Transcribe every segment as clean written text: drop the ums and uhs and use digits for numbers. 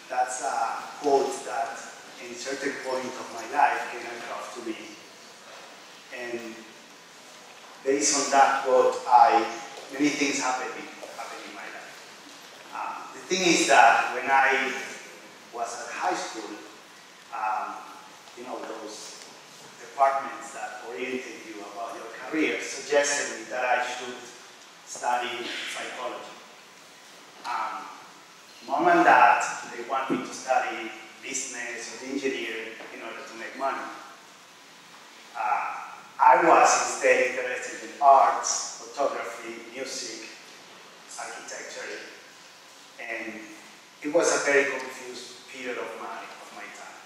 That's a quote that in a certain point of my life came across to me. And based on that quote, many things happened in my life. The thing is that when I was at high school, you know, those departments that oriented you about your career suggested me that I should study psychology. Mom and dad, they want me to study business or engineering in order to make money. I was instead interested in arts, photography, music, architecture, and it was a very confused period of my time.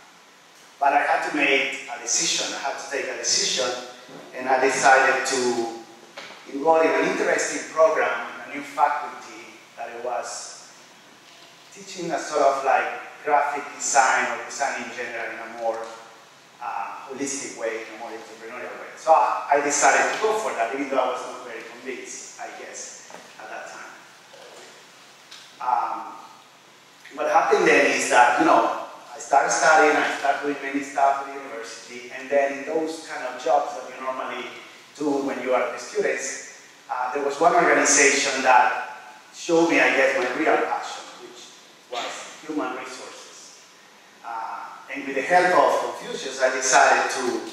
But I had to make a decision. I had to take a decision, and I decided to enroll in an interesting program in a new faculty that it was teaching a sort of like graphic design or design in general in a more holistic way, in a more entrepreneurial way. So I decided to go for that, even though I was not very convinced, I guess, at that time. What happened then is that, you know, I started studying, I started doing many stuff at the university, and then in those kind of jobs that you normally do when you are the students, there was one organization that showed me, I guess, my real passion, which was human resources. And with the help of Confucius, I decided to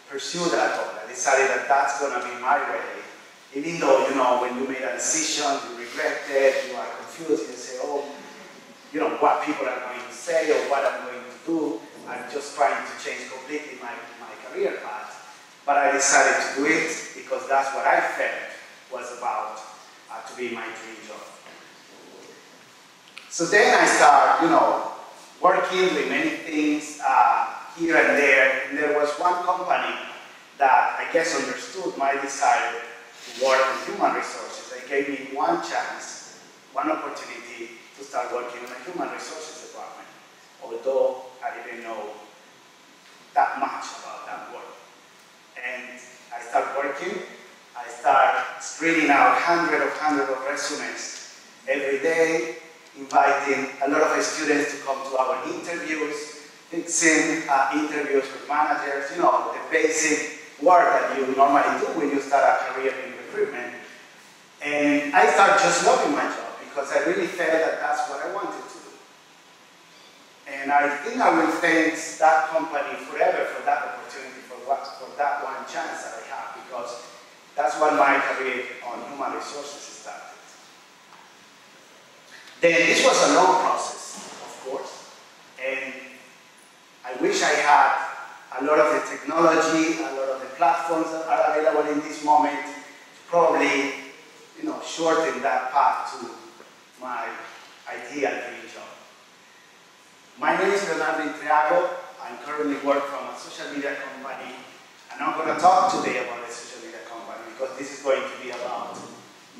pursue that goal. I decided that that's going to be my way. Even though, you know, when you made a decision, you regret it, you are confused, you say, oh, you know, what people are going to say or what I'm going to do. I'm just trying to change completely my career path. But I decided to do it because that's what I felt was about to be my dream job. So then I started, you know, working, doing many things here and there. And there was one company that I guess understood my desire to work in human resources. They gave me one chance, one opportunity to start working in a human resources department, although I didn't know that much about that work. And I started working. I started screening out hundreds of resumes every day, inviting a lot of students to come to our interviews, fixing interviews with managers, you know, the basic work that you normally do when you start a career in recruitment. And I started just loving my job because I really felt that that's what I wanted to do. And I think I will thank that company forever for that opportunity, for that one chance that I have, because that's when my career on human resources started. Then this was a long process, of course, and I wish I had a lot of the technology, a lot of the platforms that are available in this moment to probably, you know, shorten that path to my ideal dream job. My name is Leonardo Intriago. I'm currently working from a social media company, and I'm going to talk today about a social media company because this is going to be about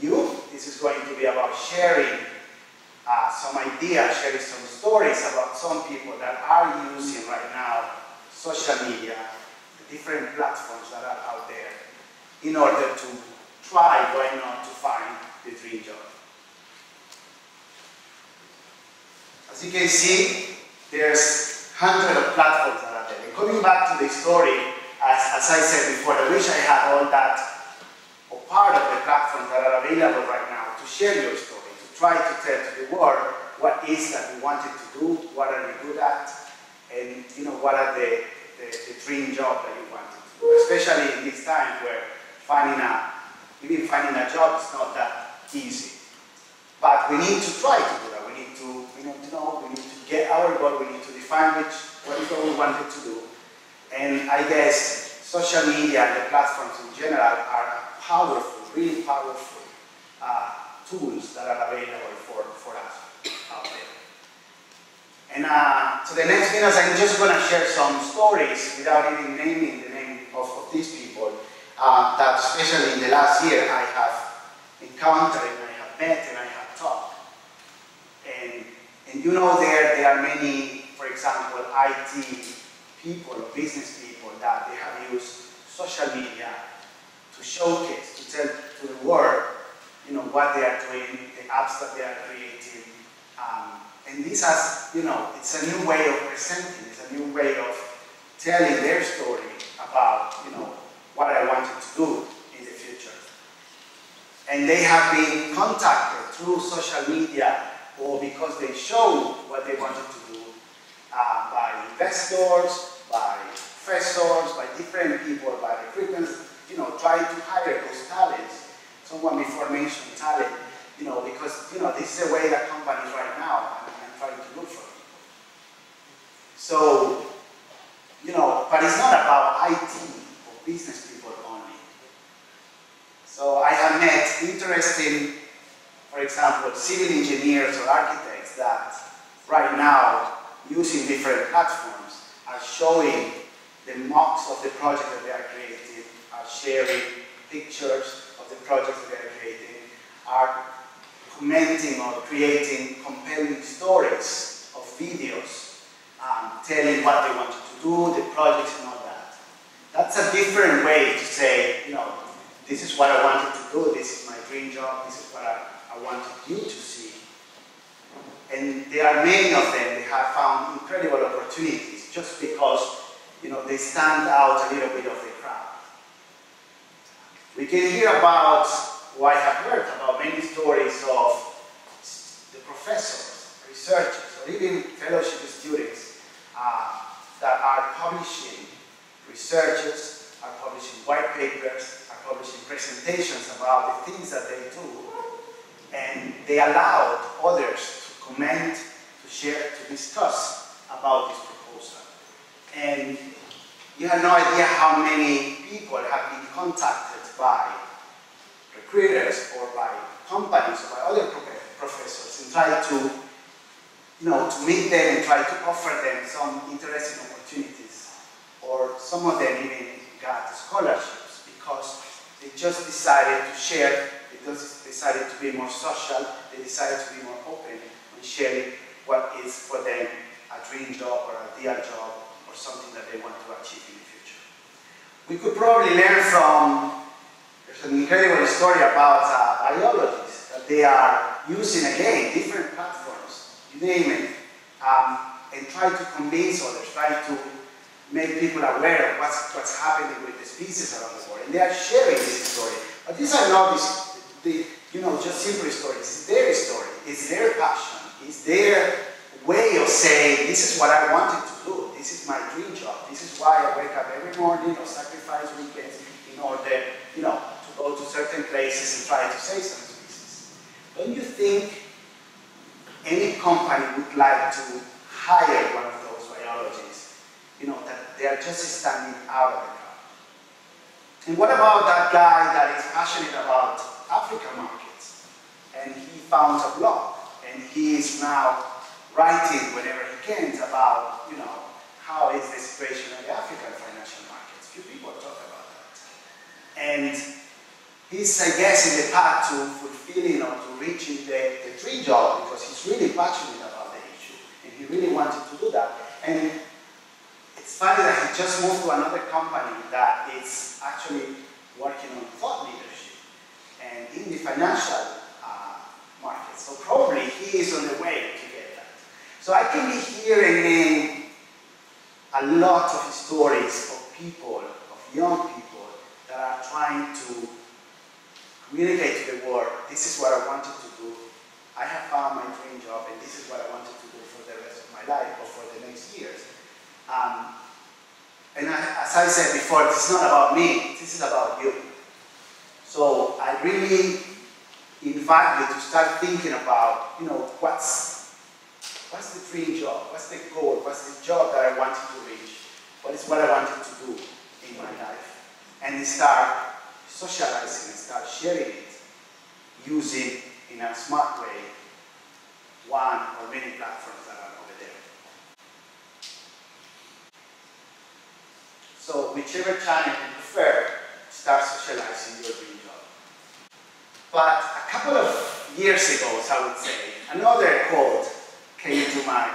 you. This is going to be about sharing some ideas, sharing some stories about some people that are using right now social media, the different platforms that are out there, in order to try, why not, to find the dream job. As you can see, there's hundreds of platforms that are there. And coming back to the story, as I said before, I wish I had all that, or part of the platforms that are available right now to share your story, to try to tell to the world what is that you wanted to do, what are you good at, and you know, what are the dream job that you wanted to do, especially in this time where even finding a job is not that easy. But we need to try to do that. We need to know, we need to get our goal, we need to define what is what we wanted to do. And I guess social media and the platforms in general are powerful, really powerful tools that are available for us out there. And so the next minutes, I'm just going to share some stories without even naming the name of these people that especially in the last year I have encountered and I have met and I have talked. And you know there are many, for example, IT people or business people that they have used social media to showcase, to tell to the world, you know, what they are doing, the apps that they are creating, and And this has, it's a new way of presenting, it's a new way of telling their story about, what I wanted to do in the future. And they have been contacted through social media or because they showed what they wanted to do by investors, by professors, by different people, by recruiters, trying to hire those talents. Someone before mentioned talent, because, this is the way that companies right now are trying to look for people. So, but it's not about IT or business people only. So I have met interesting, for example, civil engineers or architects that right now, using different platforms, are showing the mocks of the project that they are creating, are sharing pictures of the projects that they are creating, are commenting or creating compelling stories of videos, telling what they wanted to do, the projects and all that. That's a different way to say, this is what I wanted to do, this is my dream job, this is what I wanted you to see. And there are many of them, they have found incredible opportunities just because, they stand out a little bit of the crowd. We can hear about, or I have heard about many stories of the professors, researchers, or even fellowship students that are publishing researches, are publishing white papers, are publishing presentations about the things that they do, and they allowed others to comment, to share, to discuss about this proposal. And you have no idea how many people have been contacted by recruiters or by companies or by other professors and try to, to meet them and try to offer them some interesting opportunities. Or some of them even got scholarships because they just decided to share, they just decided to be more social, they decided to be more open and sharing what is for them a dream job or a ideal job or something that they want to achieve in the future. We could probably learn from, there's an incredible story about biologists that they are using again different platforms, you name it, and try to convince others, try to make people aware of what's happening with the species around the world. And they are sharing this story. But these are not just simple stories. It's their story. It's their passion. It's their way of saying, this is what I wanted to do. This is my dream job. This is why I wake up every morning or sacrifice weekends in order, to go to certain places and try to save some species. Don't you think any company would like to hire one of those biologists, that they are just standing out of the crowd? And what about that guy that is passionate about African markets? And he found a blog, and he is now writing whenever he can about, how is the situation in the African financial markets. Few people talk about that. And he's, I guess, in the path to fulfilling or to reaching the dream job because he's really passionate about the issue. And he really wanted to do that. And it's funny that he just moved to another company that is actually working on thought leadership and in the financial market. So probably he is on the way to get that. So I can be hearing a lot of stories of people, of young people, that are trying to communicate to the world, this is what I wanted to do. I have found my dream job, and this is what I wanted to do for the rest of my life or for the next years. And as I said before, this is not about me, this is about you. So I really invite you to start thinking about, what's the dream job, what's the goal, what's the job that I wanted to reach, what is what I wanted to do in my life, and start socializing and start sharing it, using in a smart way one or many platforms that are over there. So whichever channel you prefer, start socializing your dream job. But a couple of years ago, I would say, another quote came to my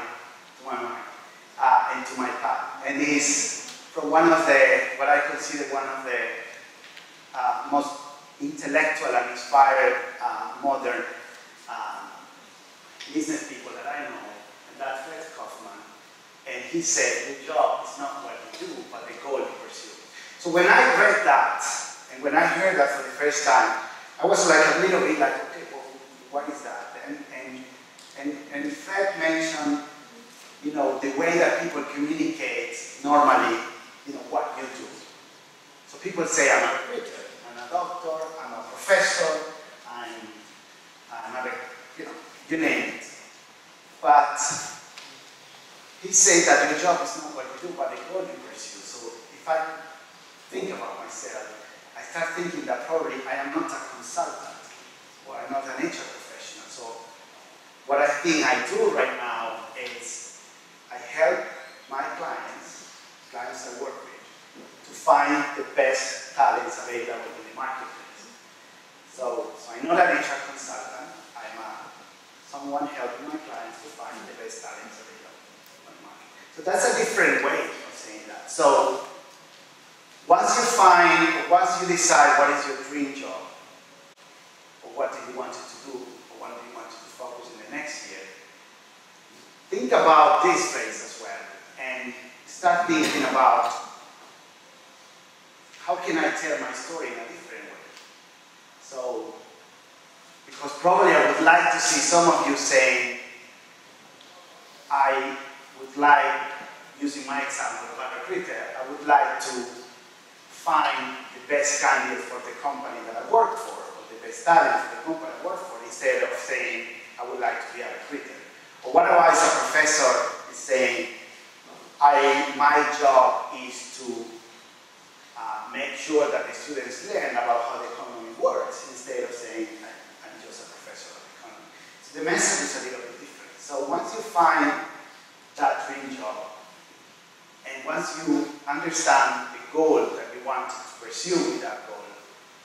mind, into my path, and is from one of what I consider one of the most intellectual and inspired modern business people that I know, that Fred Kaufman, and he said, the job is not what you do, but the goal you pursue. So when I read that, and when I heard that for the first time, I was like a little bit like, okay, well, what is that? And Fred mentioned, you know, the way that people communicate normally, you know, what you do. So people say, I'm a recruiter, I'm a doctor, I'm a professor, I'm a, you know, you name it. But he said that your job is not what you do, but the goal you pursue. So if I think about myself, I start thinking that probably I am not a consultant, or I'm not an HR professional. So what I think I do right now is I help my clients I work with, to find the best talents available in the marketplace. So I'm not an HR consultant, I'm someone helping my clients to find the best talents available on the market. So that's a different way of saying that. So once you find, or once you decide what is your dream job, or what do you want it to do, or what do you want it to focus in the next year, think about this phrase as well, and start thinking about how can I tell my story in a different way. So, because probably I would like to see some of you saying, I would like, using my example of a recruiter, I would like to find the best candidate for the company that I work for, or the best talent for the company I work for, instead of saying, I would like to be a recruiter. Or what about a professor is saying, my job is to make sure that the students learn about how the economy works, instead of saying, I'm just a professor of economy. So the message is a little bit different. So once you find that dream job, and once you understand the goal that you want to pursue with that goal,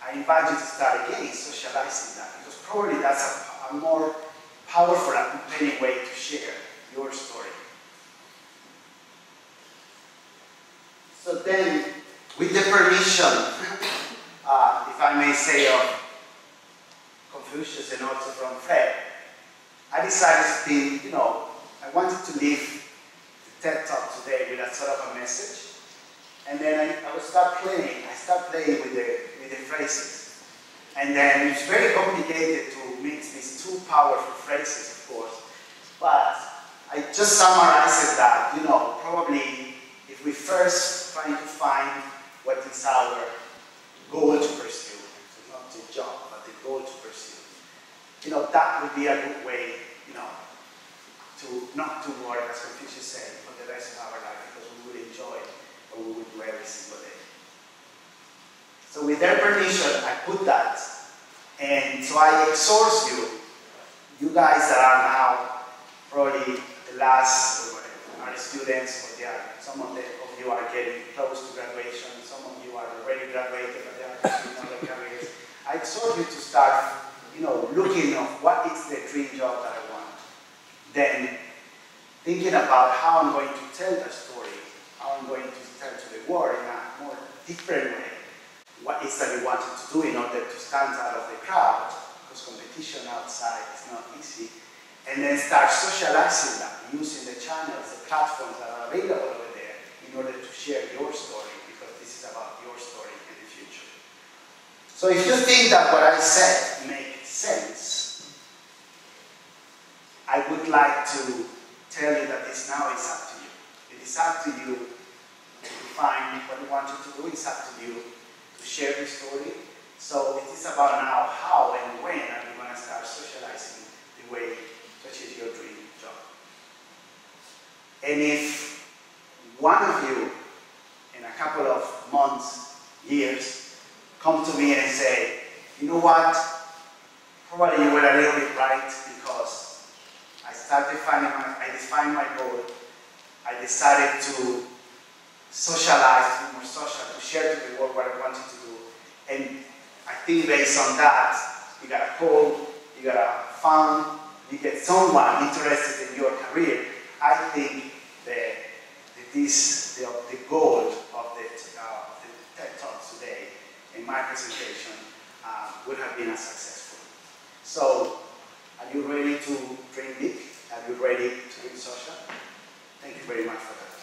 I invite you to start again socializing that, because probably that's a more powerful and compelling way to share your story. So then, with the permission, if I may say, of Confucius and also from Fred, I decided to think, you know, I wanted to leave the TED Talk today with a sort of a message. And then I would start playing. I start playing with the phrases. And then it's very complicated to mix these two powerful phrases, of course. But I just summarized that, you know, probably if we first try to find what is our goal to pursue, so not the job, but the goal to pursue, you know, that would be a good way, you know, to not to work, as Confucius said, for the rest of our life, because we would enjoy what we would do every single day. So with their permission, I put that, and so I exhort you guys that are now probably the last, or are students, or some of you are getting close to graduation, some of you are already graduated, but they are pursuing other careers. I exhort you to start, you know, looking at what is the dream job that I want. Then thinking about how I'm going to tell the story, how I'm going to tell to the world in a more different way. What is that you wanted to do in order to stand out of the crowd, because competition outside is not easy. And then start socializing that, using the channels, the platforms that are available over there in order to share your story, because this is about your story in the future. So if you think that what I said makes sense, I would like to tell you that this now is up to you. It is up to you to find what you want you to do. It's up to you to share the story. So it is about now how and when are you going to start socializing the way to achieve your dream job. And if one of you, in a couple of months, years, come to me and say, you know what, probably you were a little bit right, because I defined my goal, I decided to socialize, to be more social, to share to the world what I wanted to do. And I think based on that, you got a call, you got a fund, you get someone interested in your career. I think the goal of the TED Talk today in my presentation would have been successful. So, are you ready to dream big? Are you ready to be social? Thank you very much for that.